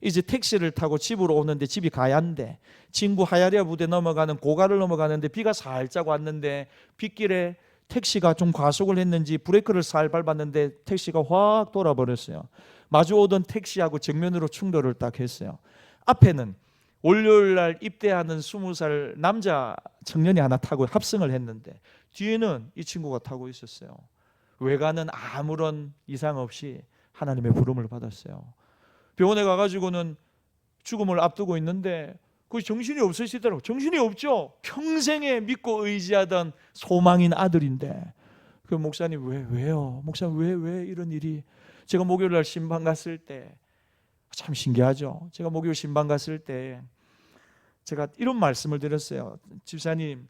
이제 택시를 타고 집으로 오는데 집이 가야인데 친구 하야리아 부대 넘어가는 고가를 넘어가는데 비가 살짝 왔는데 빗길에 택시가 좀 과속을 했는지 브레이크를 살 밟았는데 택시가 확 돌아버렸어요. 마주오던 택시하고 정면으로 충돌을 딱 했어요. 앞에는 월요일 날 입대하는 20살 남자 청년이 하나 타고 합승을 했는데 뒤에는 이 친구가 타고 있었어요. 외관은 아무런 이상 없이 하나님의 부름을 받았어요. 병원에 가가지고는 죽음을 앞두고 있는데 그 정신이 없으시더라고요. 정신이 없죠. 평생에 믿고 의지하던 소망인 아들인데 그 목사님 왜요? 목사님 왜 이런 일이? 제가 목요일 날 신방 갔을 때 참 신기하죠. 제가 목요일 신방 갔을 때 제가 이런 말씀을 드렸어요. 집사님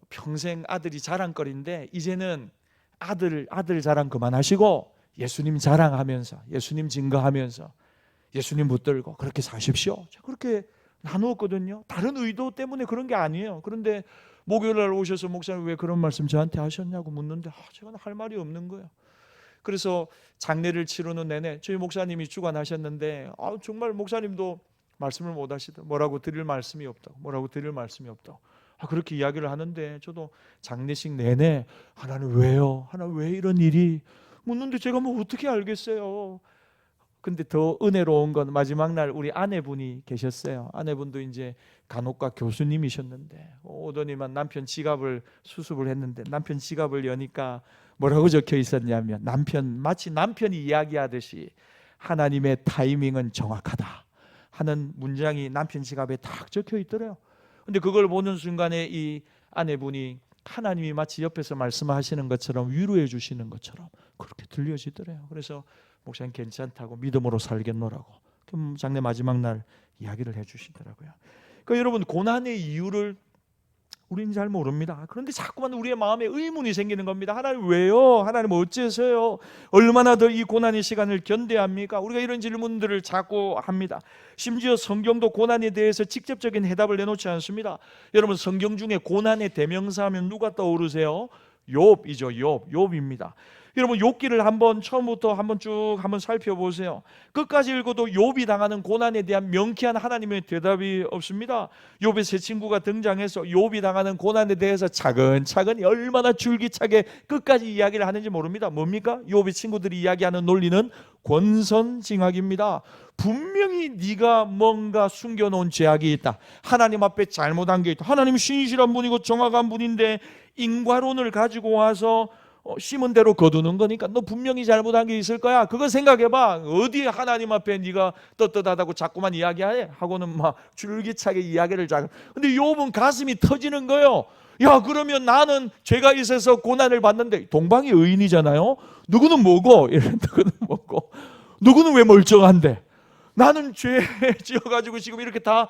평생 아들이 자랑거리인데 이제는 아들 자랑 그만하시고 예수님 자랑하면서 예수님 증거하면서 예수님 붙들고 그렇게 사십시오. 제가 그렇게 나누었거든요. 다른 의도 때문에 그런 게 아니에요. 그런데 목요일 날 오셔서 목사님 왜 그런 말씀 저한테 하셨냐고 묻는데 제가 할 말이 없는 거예요. 그래서 장례를 치르는 내내 저희 목사님이 주관하셨는데 정말 목사님도 말씀을 못 하시더라고요. 뭐라고 드릴 말씀이 없다고. 그렇게 이야기를 하는데 저도 장례식 내내 하나님 왜요? 하나님 왜 이런 일이? 묻는데 제가 뭐 어떻게 알겠어요. 근데 더 은혜로운 건 마지막 날 우리 아내분이 계셨어요. 아내분도 이제 간호과 교수님이셨는데 오더니만 남편 지갑을 수습을 했는데 남편 지갑을 여니까 뭐라고 적혀 있었냐면 마치 남편이 이야기하듯이 하나님의 타이밍은 정확하다 하는 문장이 남편 지갑에 딱 적혀 있더래요. 근데 그걸 보는 순간에 이 아내분이 하나님이 마치 옆에서 말씀하시는 것처럼 위로해 주시는 것처럼 그렇게 들려지더래요. 그래서 목사님 괜찮다고 믿음으로 살겠노라고 장례 마지막 날 이야기를 해주시더라고요. 그러니까 여러분 고난의 이유를 우리는 잘 모릅니다. 그런데 자꾸만 우리의 마음에 의문이 생기는 겁니다. 하나님 왜요? 하나님 어째서요? 얼마나 더 이 고난의 시간을 견뎌야 합니까? 우리가 이런 질문들을 자꾸 합니다. 심지어 성경도 고난에 대해서 직접적인 해답을 내놓지 않습니다. 여러분 성경 중에 고난의 대명사 하면 누가 떠오르세요? 욥이죠. 욥입니다. 여러분 욥기를 한번 처음부터 한번 쭉 한번 살펴보세요. 끝까지 읽어도 욥이 당하는 고난에 대한 명쾌한 하나님의 대답이 없습니다. 욥의 세 친구가 등장해서 욥이 당하는 고난에 대해서 차근차근 얼마나 줄기차게 끝까지 이야기를 하는지 모릅니다. 뭡니까? 욥의 친구들이 이야기하는 논리는 권선징악입니다. 분명히 네가 뭔가 숨겨놓은 죄악이 있다. 하나님 앞에 잘못한 게 있다. 하나님 신실한 분이고 정확한 분인데 인과론을 가지고 와서 심은 대로 거두는 거니까 너 분명히 잘못한 게 있을 거야. 그거 생각해봐. 어디 하나님 앞에 네가 떳떳하다고 자꾸만 이야기해? 하고는 막 줄기차게 이야기를 자꾸. 근데 욥은 가슴이 터지는 거예요. 야, 그러면 나는 죄가 있어서 고난을 받는데 동방이 의인이잖아요. 누구는 뭐고? 누구는 뭐고? 누구는 왜 멀쩡한데? 나는 죄 지어가지고 지금 이렇게 다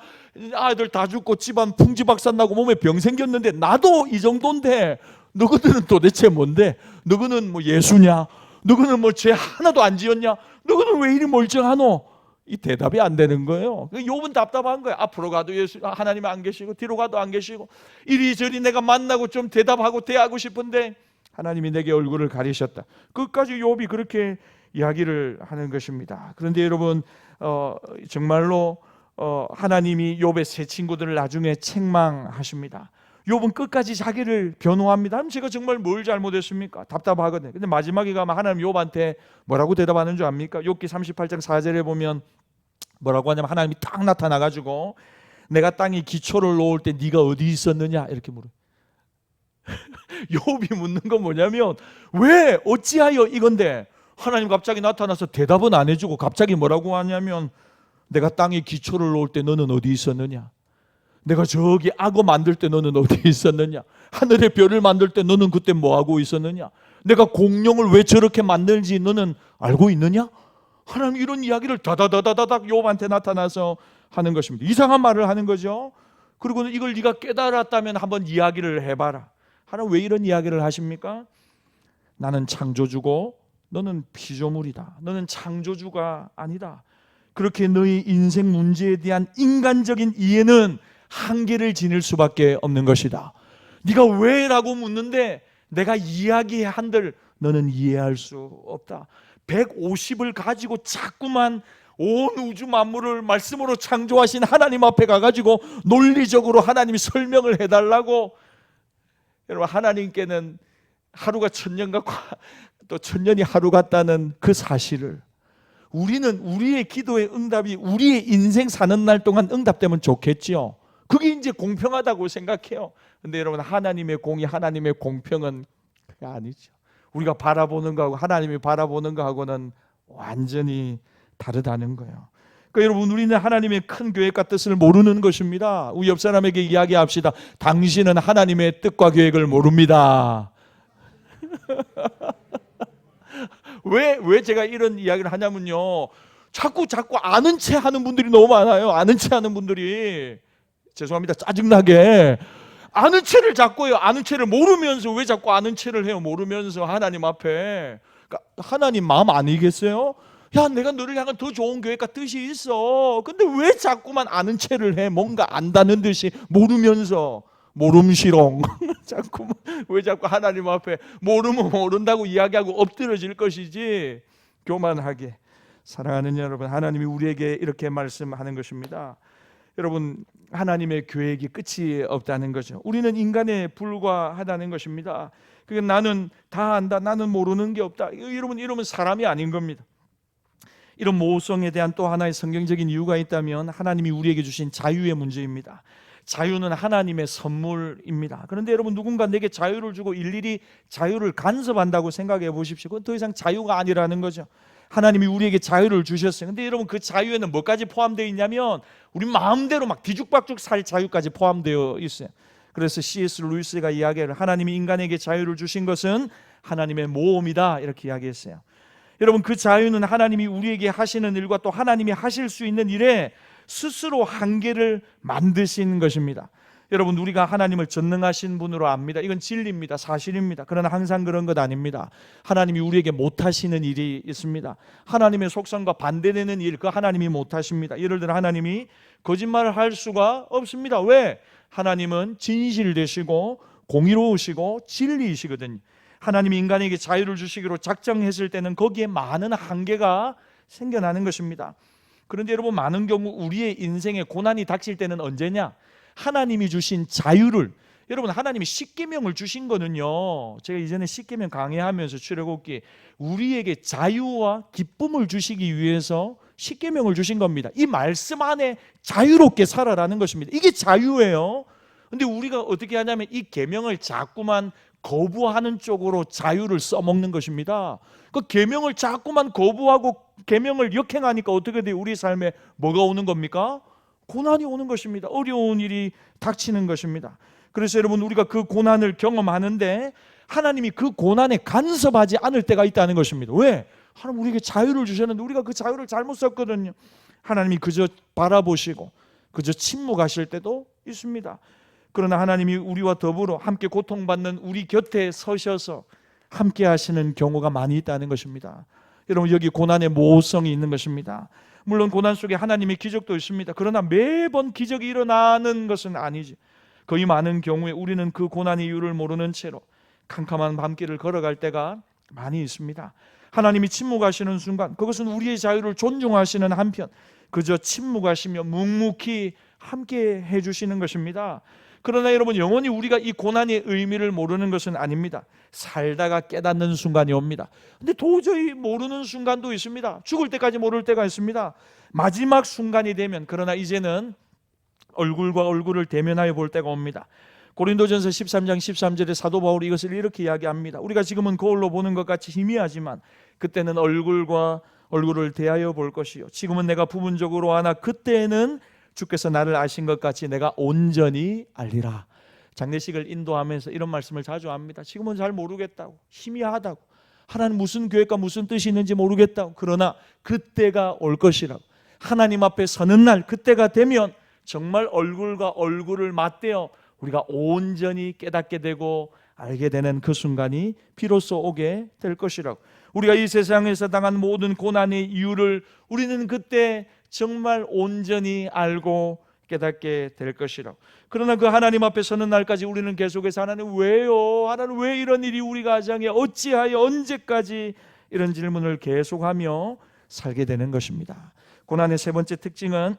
아이들 다 죽고 집안 풍지박산 나고 몸에 병 생겼는데 나도 이 정도인데 너희들은 도대체 뭔데? 너희는 뭐 예수냐? 너희는 뭐 죄 하나도 안 지었냐? 너희는 왜 이리 멀쩡하노? 이 대답이 안 되는 거예요. 욥은 답답한 거예요. 앞으로 가도 예수 하나님이 안 계시고 뒤로 가도 안 계시고 이리저리 내가 만나고 좀 대답하고 대하고 싶은데 하나님이 내게 얼굴을 가리셨다. 끝까지 욥이 그렇게 이야기를 하는 것입니다. 그런데 여러분 정말로 하나님이 욥의 세 친구들을 나중에 책망하십니다. 욥은 끝까지 자기를 변호합니다. 제가 정말 뭘 잘못했습니까? 답답하거든요. 근데 마지막에 가면 하나님 욥한테 뭐라고 대답하는 줄 압니까? 욥기 38장 4절에 보면 뭐라고 하냐면 하나님이 딱 나타나가지고 내가 땅에 기초를 놓을 때 네가 어디 있었느냐 이렇게 물어요. 욥이 묻는 건 뭐냐면 왜 어찌하여 이건데 하나님 갑자기 나타나서 대답은 안 해주고 갑자기 뭐라고 하냐면 내가 땅에 기초를 놓을 때 너는 어디 있었느냐? 내가 저기 악어 만들 때 너는 어디 있었느냐? 하늘의 별을 만들 때 너는 그때 뭐하고 있었느냐? 내가 공룡을 왜 저렇게 만들지 너는 알고 있느냐? 하나님 이런 이야기를 다다다다닥 욥한테 나타나서 하는 것입니다. 이상한 말을 하는 거죠. 그리고 이걸 네가 깨달았다면 한번 이야기를 해봐라. 하나님 왜 이런 이야기를 하십니까? 나는 창조주고 너는 피조물이다. 너는 창조주가 아니다. 그렇게 너희 인생 문제에 대한 인간적인 이해는 한계를 지닐 수밖에 없는 것이다. 네가 왜라고 묻는데 내가 이야기한들 너는 이해할 수 없다. 150을 가지고 자꾸만 온 우주 만물을 말씀으로 창조하신 하나님 앞에 가가지고 논리적으로 하나님이 설명을 해달라고. 여러분 하나님께는 하루가 천년 같고 또 천년이 하루 같다는 그 사실을 우리는 우리의 기도의 응답이 우리의 인생 사는 날 동안 응답되면 좋겠지요. 그게 이제 공평하다고 생각해요. 근데 여러분 하나님의 공의 하나님의 공평은 그게 아니죠. 우리가 바라보는 거하고 하나님이 바라보는 거하고는 완전히 다르다는 거예요. 그러니까 여러분 우리는 하나님의 큰 계획과 뜻을 모르는 것입니다. 우리 옆 사람에게 이야기합시다. 당신은 하나님의 뜻과 계획을 모릅니다. 왜 제가 이런 이야기를 하냐면요. 자꾸 아는 체 하는 분들이 너무 많아요. 아는 체 하는 분들이. 죄송합니다. 짜증나게. 아는 체를 자꾸 해요. 아는 체를 모르면서 왜 자꾸 아는 체를 해요? 모르면서 하나님 앞에. 그러니까 하나님 마음 아니겠어요? 야, 내가 너를 향한 더 좋은 계획과 뜻이 있어. 근데 왜 자꾸만 아는 체를 해? 뭔가 안다는 듯이 모르면서. 모름시롱. 왜 자꾸 하나님 앞에 모르면 모른다고 이야기하고 엎드려질 것이지. 교만하게. 사랑하는 여러분, 하나님이 우리에게 이렇게 말씀하는 것입니다. 여러분 하나님의 계획이 끝이 없다는 거죠. 우리는 인간에 불과하다는 것입니다. 그러니까 나는 다 안다, 나는 모르는 게 없다. 여러분 이러면 사람이 아닌 겁니다. 이런 모호성에 대한 또 하나의 성경적인 이유가 있다면 하나님이 우리에게 주신 자유의 문제입니다. 자유는 하나님의 선물입니다. 그런데 여러분 누군가 내게 자유를 주고 일일이 자유를 간섭한다고 생각해 보십시오. 그건 더 이상 자유가 아니라는 거죠. 하나님이 우리에게 자유를 주셨어요. 근데 여러분 그 자유에는 뭐까지 포함되어 있냐면 우리 마음대로 막 뒤죽박죽 살 자유까지 포함되어 있어요. 그래서 C.S. 루이스가 이야기를 하나님이 인간에게 자유를 주신 것은 하나님의 모험이다 이렇게 이야기했어요. 여러분 그 자유는 하나님이 우리에게 하시는 일과 또 하나님이 하실 수 있는 일에 스스로 한계를 만드신 것입니다. 여러분 우리가 하나님을 전능하신 분으로 압니다. 이건 진리입니다. 사실입니다. 그러나 항상 그런 것 아닙니다. 하나님이 우리에게 못하시는 일이 있습니다. 하나님의 속성과 반대되는 일, 그 하나님이 못하십니다. 예를 들어 하나님이 거짓말을 할 수가 없습니다. 왜? 하나님은 진실되시고 공의로우시고 진리이시거든요. 하나님이 인간에게 자유를 주시기로 작정했을 때는 거기에 많은 한계가 생겨나는 것입니다. 그런데 여러분, 많은 경우 우리의 인생에 고난이 닥칠 때는 언제냐? 하나님이 주신 자유를, 여러분, 하나님이 십계명을 주신 거는요, 제가 이전에 십계명 강의하면서 출애굽기, 우리에게 자유와 기쁨을 주시기 위해서 십계명을 주신 겁니다. 이 말씀 안에 자유롭게 살아라는 것입니다. 이게 자유예요. 근데 우리가 어떻게 하냐면 이 계명을 자꾸만 거부하는 쪽으로 자유를 써먹는 것입니다. 그 계명을 자꾸만 거부하고 계명을 역행하니까 어떻게 돼요? 우리 삶에 뭐가 오는 겁니까? 고난이 오는 것입니다. 어려운 일이 닥치는 것입니다. 그래서 여러분, 우리가 그 고난을 경험하는데 하나님이 그 고난에 간섭하지 않을 때가 있다는 것입니다. 왜? 하나님 우리에게 자유를 주셨는데 우리가 그 자유를 잘못 썼거든요. 하나님이 그저 바라보시고 그저 침묵하실 때도 있습니다. 그러나 하나님이 우리와 더불어 함께 고통받는 우리 곁에 서셔서 함께 하시는 경우가 많이 있다는 것입니다. 여러분, 여기 고난의 모성이 있는 것입니다. 물론 고난 속에 하나님의 기적도 있습니다. 그러나 매번 기적이 일어나는 것은 아니지. 거의 많은 경우에 우리는 그 고난의 이유를 모르는 채로 캄캄한 밤길을 걸어갈 때가 많이 있습니다. 하나님이 침묵하시는 순간, 그것은 우리의 자유를 존중하시는 한편 그저 침묵하시며 묵묵히 함께 해주시는 것입니다. 그러나 여러분, 영원히 우리가 이 고난의 의미를 모르는 것은 아닙니다. 살다가 깨닫는 순간이 옵니다. 근데 도저히 모르는 순간도 있습니다. 죽을 때까지 모를 때가 있습니다. 마지막 순간이 되면, 그러나 이제는 얼굴과 얼굴을 대면하여 볼 때가 옵니다. 고린도전서 13장 13절에 사도 바울이 이것을 이렇게 이야기합니다. 우리가 지금은 거울로 보는 것 같이 희미하지만 그때는 얼굴과 얼굴을 대하여 볼 것이요, 지금은 내가 부분적으로 아나 그때는 주께서 나를 아신 것 같이 내가 온전히 알리라. 장례식을 인도하면서 이런 말씀을 자주 합니다. 지금은 잘 모르겠다고, 희미하다고, 하나님 무슨 계획과 무슨 뜻이 있는지 모르겠다고, 그러나 그때가 올 것이라고. 하나님 앞에 서는 날, 그때가 되면 정말 얼굴과 얼굴을 맞대어 우리가 온전히 깨닫게 되고 알게 되는 그 순간이 비로소 오게 될 것이라고. 우리가 이 세상에서 당한 모든 고난의 이유를 우리는 그때 정말 온전히 알고 깨닫게 될 것이라고. 그러나 그 하나님 앞에 서는 날까지 우리는 계속해서 하나님 왜요? 하나님 왜 이런 일이 우리 가정에 어찌하여 언제까지, 이런 질문을 계속하며 살게 되는 것입니다. 고난의 세 번째 특징은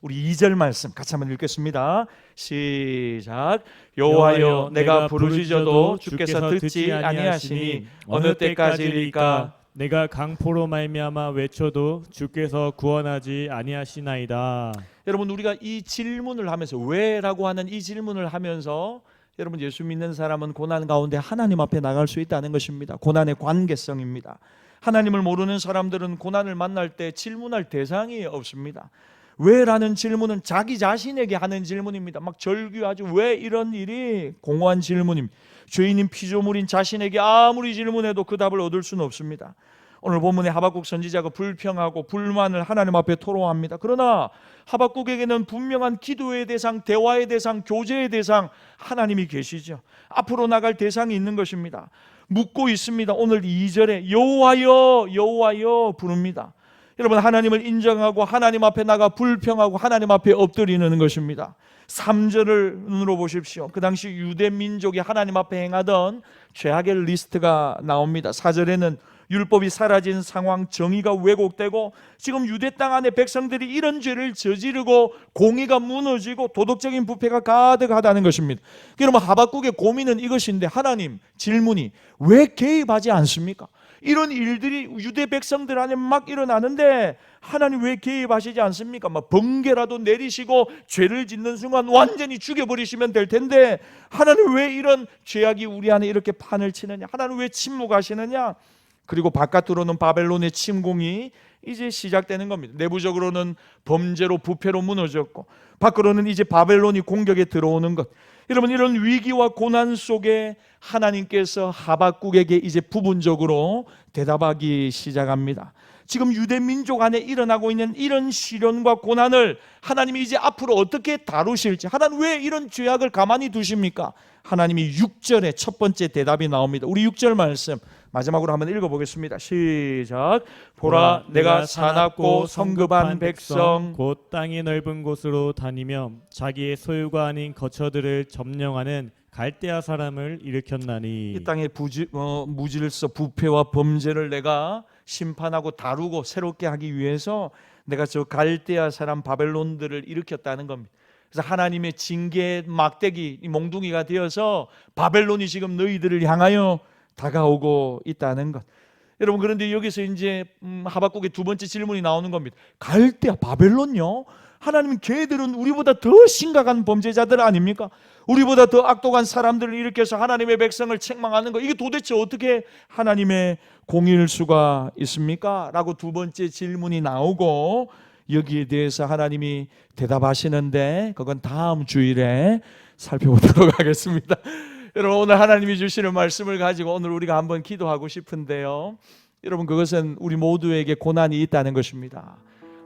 우리 2절 말씀 같이 한번 읽겠습니다. 시작. 여호와여 내가 부르짖어도 주께서 듣지 아니하시니 어느 때까지일까? 내가 강포로 말미암아 외쳐도 주께서 구원하지 아니하시나이다. 여러분, 우리가 이 질문을 하면서, 왜라고 하는 이 질문을 하면서, 여러분, 예수 믿는 사람은 고난 가운데 하나님 앞에 나갈 수 있다는 것입니다. 고난의 관계성입니다. 하나님을 모르는 사람들은 고난을 만날 때 질문할 대상이 없습니다. 왜라는 질문은 자기 자신에게 하는 질문입니다. 막 절규하죠. 왜 이런 일이? 공허한 질문입니다. 죄인인 피조물인 자신에게 아무리 질문해도 그 답을 얻을 수는 없습니다. 오늘 본문의 하박국 선지자가 불평하고 불만을 하나님 앞에 토로합니다. 그러나 하박국에게는 분명한 기도의 대상, 대화의 대상, 교제의 대상, 하나님이 계시죠. 앞으로 나갈 대상이 있는 것입니다. 묻고 있습니다. 오늘 2절에 여호와여 여호와여 부릅니다. 여러분, 하나님을 인정하고 하나님 앞에 나가 불평하고 하나님 앞에 엎드리는 것입니다. 3절을 눈으로 보십시오. 그 당시 유대 민족이 하나님 앞에 행하던 죄악의 리스트가 나옵니다. 4절에는 율법이 사라진 상황, 정의가 왜곡되고 지금 유대 땅 안에 백성들이 이런 죄를 저지르고 공의가 무너지고 도덕적인 부패가 가득하다는 것입니다. 여러분, 하박국의 고민은 이것인데, 하나님, 질문이 왜 개입하지 않습니까? 이런 일들이 유대 백성들 안에 막 일어나는데 하나님 왜 개입하시지 않습니까? 막 번개라도 내리시고 죄를 짓는 순간 완전히 죽여버리시면 될 텐데 하나님 왜 이런 죄악이 우리 안에 이렇게 판을 치느냐? 하나님 왜 침묵하시느냐? 그리고 바깥으로는 바벨론의 침공이 이제 시작되는 겁니다. 내부적으로는 범죄로 부패로 무너졌고 밖으로는 이제 바벨론이 공격에 들어오는 것. 여러분, 이런 위기와 고난 속에 하나님께서 하박국에게 이제 부분적으로 대답하기 시작합니다. 지금 유대 민족 안에 일어나고 있는 이런 시련과 고난을 하나님이 이제 앞으로 어떻게 다루실지, 하나님 왜 이런 죄악을 가만히 두십니까? 하나님이 6절에 첫 번째 대답이 나옵니다. 우리 6절 말씀 마지막으로 한번 읽어보겠습니다. 시작. 보라, 내가 사납고 성급한 백성, 곧 땅이 넓은 곳으로 다니며 자기의 소유가 아닌 거처들을 점령하는 갈대아 사람을 일으켰나니 이 땅의 무질서 부패와 범죄를 내가 심판하고 다루고 새롭게 하기 위해서 내가 저 갈대아 사람 바벨론들을 일으켰다는 겁니다. 그래서 하나님의 징계 막대기, 이 몽둥이가 되어서 바벨론이 지금 너희들을 향하여 다가오고 있다는 것. 여러분, 그런데 여기서 이제 하박국의 두 번째 질문이 나오는 겁니다. 갈대아 바벨론요? 하나님, 걔들은 우리보다 더 심각한 범죄자들 아닙니까? 우리보다 더 악독한 사람들을 일으켜서 하나님의 백성을 책망하는 거, 이게 도대체 어떻게 하나님의 공의일 수가 있습니까? 라고 두 번째 질문이 나오고, 여기에 대해서 하나님이 대답하시는데 그건 다음 주일에 살펴보도록 하겠습니다. 여러분, 오늘 하나님이 주시는 말씀을 가지고 오늘 우리가 한번 기도하고 싶은데요, 여러분, 그것은 우리 모두에게 고난이 있다는 것입니다.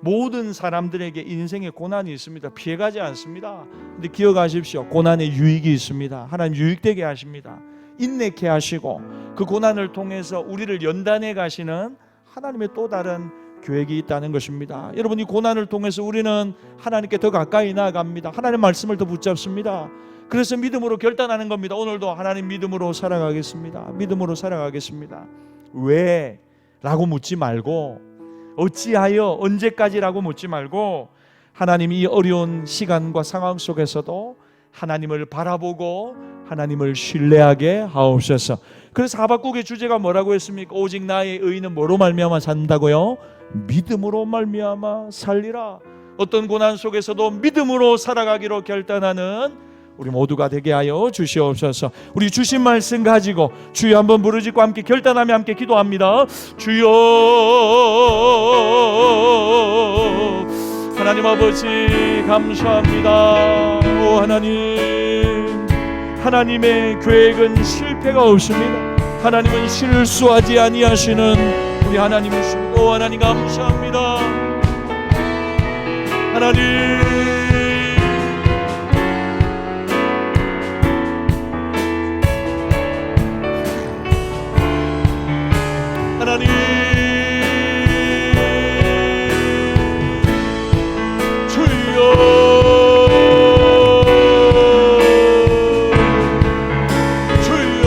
모든 사람들에게 인생에 고난이 있습니다. 피해가지 않습니다. 근데 기억하십시오. 고난에 유익이 있습니다. 하나님 유익되게 하십니다. 인내케 하시고 그 고난을 통해서 우리를 연단해 가시는 하나님의 또 다른 계획이 있다는 것입니다. 여러분, 이 고난을 통해서 우리는 하나님께 더 가까이 나아갑니다. 하나님의 말씀을 더 붙잡습니다. 그래서 믿음으로 결단하는 겁니다. 오늘도 하나님 믿음으로 살아가겠습니다. 믿음으로 살아가겠습니다. 왜? 라고 묻지 말고, 어찌하여, 언제까지라고 묻지 말고, 하나님이 이 어려운 시간과 상황 속에서도 하나님을 바라보고 하나님을 신뢰하게 하옵소서. 그래서 하박국의 주제가 뭐라고 했습니까? 오직 나의 의인은 뭐로 말미암아 산다고요? 믿음으로 말미암아 살리라. 어떤 고난 속에서도 믿음으로 살아가기로 결단하는 우리 모두가 되게 하여 주시옵소서. 우리 주신 말씀 가지고 주여 한번 부르짖고 함께 결단하며 함께 기도합니다. 주여, 하나님 아버지 감사합니다. 오 하나님, 하나님의 계획은 실패가 없습니다. 하나님은 실수하지 아니하시는 우리 하나님이십니다. 오 하나님 감사합니다. 하나님, 하나님, 주여, 주여,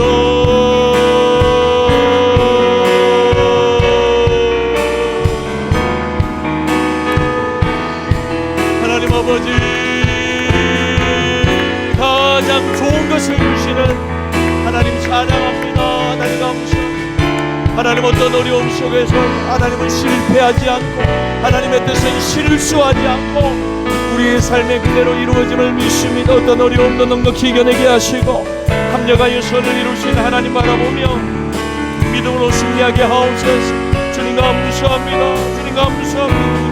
하나님 아버지, 가장 좋은 것을 주시는 하나님 찬양합니다. 하나님 감사합니다. 하나님, 어떤 어려움 속에서 하나님은 실패하지 않고 하나님의 뜻은 실수하지 않고 우리의 삶의 그대로 이루어짐을 믿습니다. 어떤 어려움도 넉넉히 이겨내게 하시고 합력하여 선을 이루시는 하나님 바라보며 믿음으로 승리하게 하옵소서. 주님 감사합니다. 주님 감사합니다.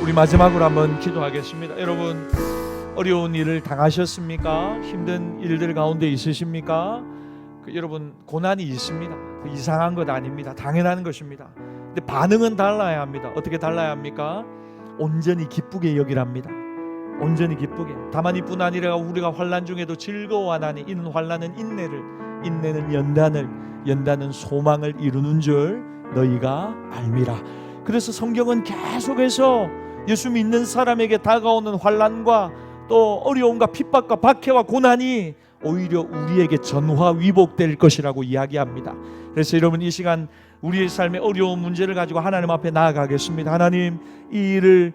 우리 마지막으로 한번 기도하겠습니다. 여러분, 어려운 일을 당하셨습니까? 힘든 일들 가운데 있으십니까? 여러분, 고난이 있습니다. 이상한 것 아닙니다. 당연한 것입니다. 근데 반응은 달라야 합니다. 어떻게 달라야 합니까? 온전히 기쁘게 여기랍니다. 온전히 기쁘게. 다만 이뿐 아니라 우리가 환난 중에도 즐거워하나니 이는 환난은 인내를, 인내는 연단을, 연단은 소망을 이루는 줄 너희가 알미라. 그래서 성경은 계속해서 예수 믿는 사람에게 다가오는 환난과 또 어려움과 핍박과 박해와 고난이 오히려 우리에게 전화 위복될 것이라고 이야기합니다. 그래서 여러분, 이 시간 우리의 삶의 어려운 문제를 가지고 하나님 앞에 나아가겠습니다. 하나님, 이 일을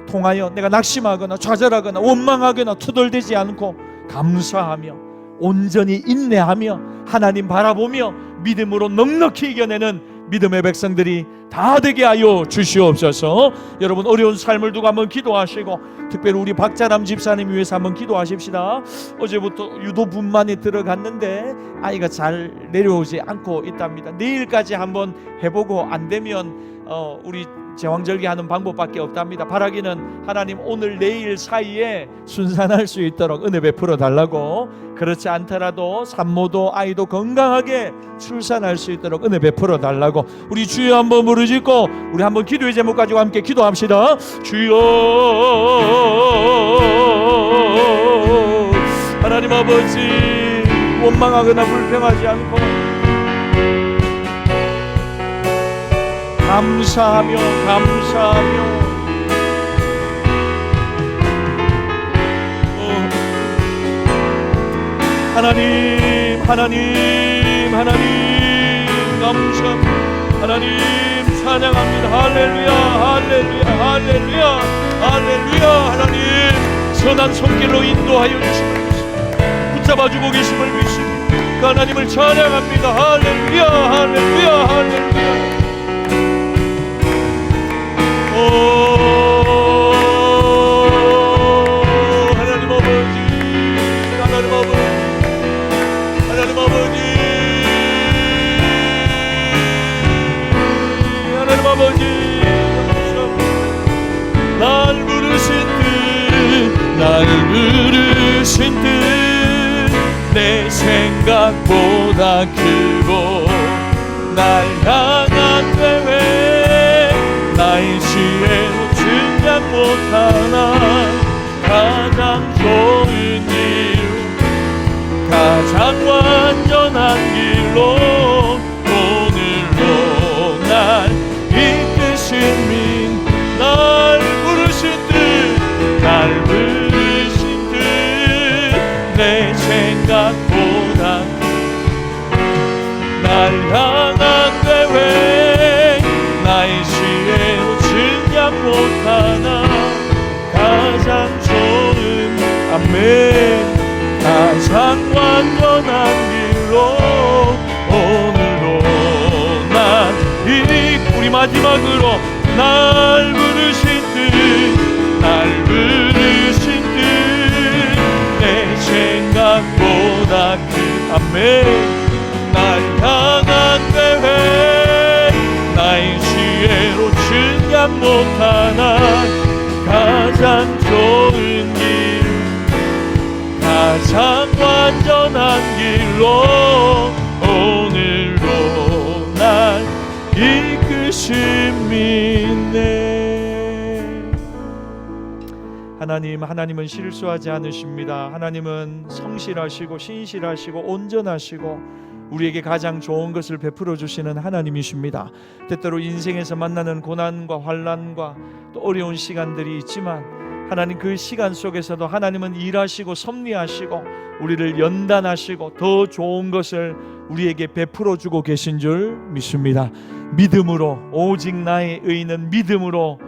통하여 내가 낙심하거나 좌절하거나 원망하거나 투덜대지 않고 감사하며 온전히 인내하며 하나님 바라보며 믿음으로 넉넉히 이겨내는 믿음의 백성들이 다 되게 하여 주시옵소서. 여러분, 어려운 삶을 두고 한번 기도하시고 특별히 우리 박자람 집사님 위해서 한번 기도하십시다. 어제부터 유도분만에 들어갔는데 아이가 잘 내려오지 않고 있답니다. 내일까지 한번 해보고 안 되면 우리 제왕절개하는 방법밖에 없답니다. 바라기는 하나님 오늘 내일 사이에 순산할 수 있도록 은혜 베풀어 달라고, 그렇지 않더라도 산모도 아이도 건강하게 출산할 수 있도록 은혜 베풀어 달라고 우리 주여 한번 부르짖고 우리 한번 기도의 제목 가지고 함께 기도합시다. 주여, 하나님 아버지, 원망하거나 불평하지 않고 감사하며 하나님 감사합니다. 하나님 찬양합니다. 할렐루야 할렐루야 할렐루야 할렐루야. 하나님 선한 손길로 인도하여 주심을 믿습니다. 붙잡아주고 계심을 믿습니다. 그 하나님을 찬양합니다. 할렐루야 할렐루야 할렐루야. 하나님 아버지 하나님 아버지 하나님 아버지 하나님 아버지 날 부르신 듯 내 생각보다 크고 날 향한 계획 나의 지혜로 증량 못하나 가장 좋은 길 가장 완전한 길로 오늘로 날 이끄신 민 날 부르신 듯 내 생각보다 날 향한 계획 나의 지혜로 증량 못하나 가장 좋은 아멘 가장 완전한 길로 오늘로 난 이리 우리 마지막으로 날 부르신 듯 내 생각보다 아멘 날 향한 계획 나의 지혜로 증량 못하나 가장 좋은 길 가장 완전한 길로 오늘로 날 이끄심이네. 하나님은 실수하지 않으십니다. 하나님은 성실하시고 신실하시고 온전하시고 우리에게 가장 좋은 것을 베풀어 주시는 하나님이십니다. 때때로 인생에서 만나는 고난과 환난과 또 어려운 시간들이 있지만 하나님 그 시간 속에서도 하나님은 일하시고 섭리하시고 우리를 연단하시고 더 좋은 것을 우리에게 베풀어 주고 계신 줄 믿습니다. 믿음으로 오직 나의 의인은 믿음으로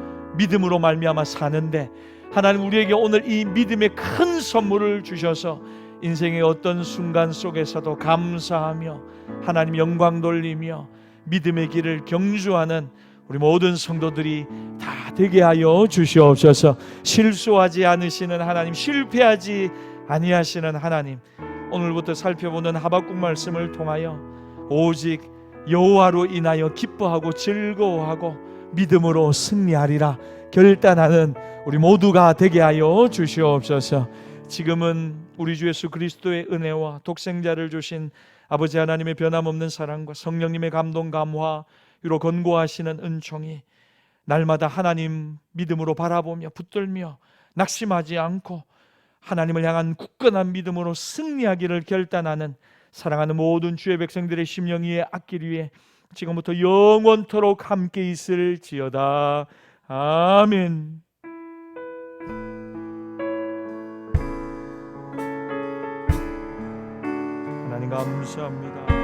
말미암아 사는데 하나님 우리에게 오늘 이 믿음의 큰 선물을 주셔서 인생의 어떤 순간 속에서도 감사하며 하나님 영광 돌리며 믿음의 길을 경주하는 우리 모든 성도들이 다 되게 하여 주시옵소서. 실수하지 않으시는 하나님, 실패하지 아니하시는 하나님, 오늘부터 살펴보는 하박국 말씀을 통하여 오직 여호와로 인하여 기뻐하고 즐거워하고 믿음으로 승리하리라 결단하는 우리 모두가 되게 하여 주시옵소서. 지금은 우리 주 예수 그리스도의 은혜와 독생자를 주신 아버지 하나님의 변함없는 사랑과 성령님의 감동 감화 위로 권고하시는 은총이 날마다 하나님 믿음으로 바라보며 붙들며 낙심하지 않고 하나님을 향한 굳건한 믿음으로 승리하기를 결단하는 사랑하는 모든 주의 백성들의 심령 위에 악길 위에 지금부터 영원토록 함께 있을지어다. 아멘. 하나님 감사합니다.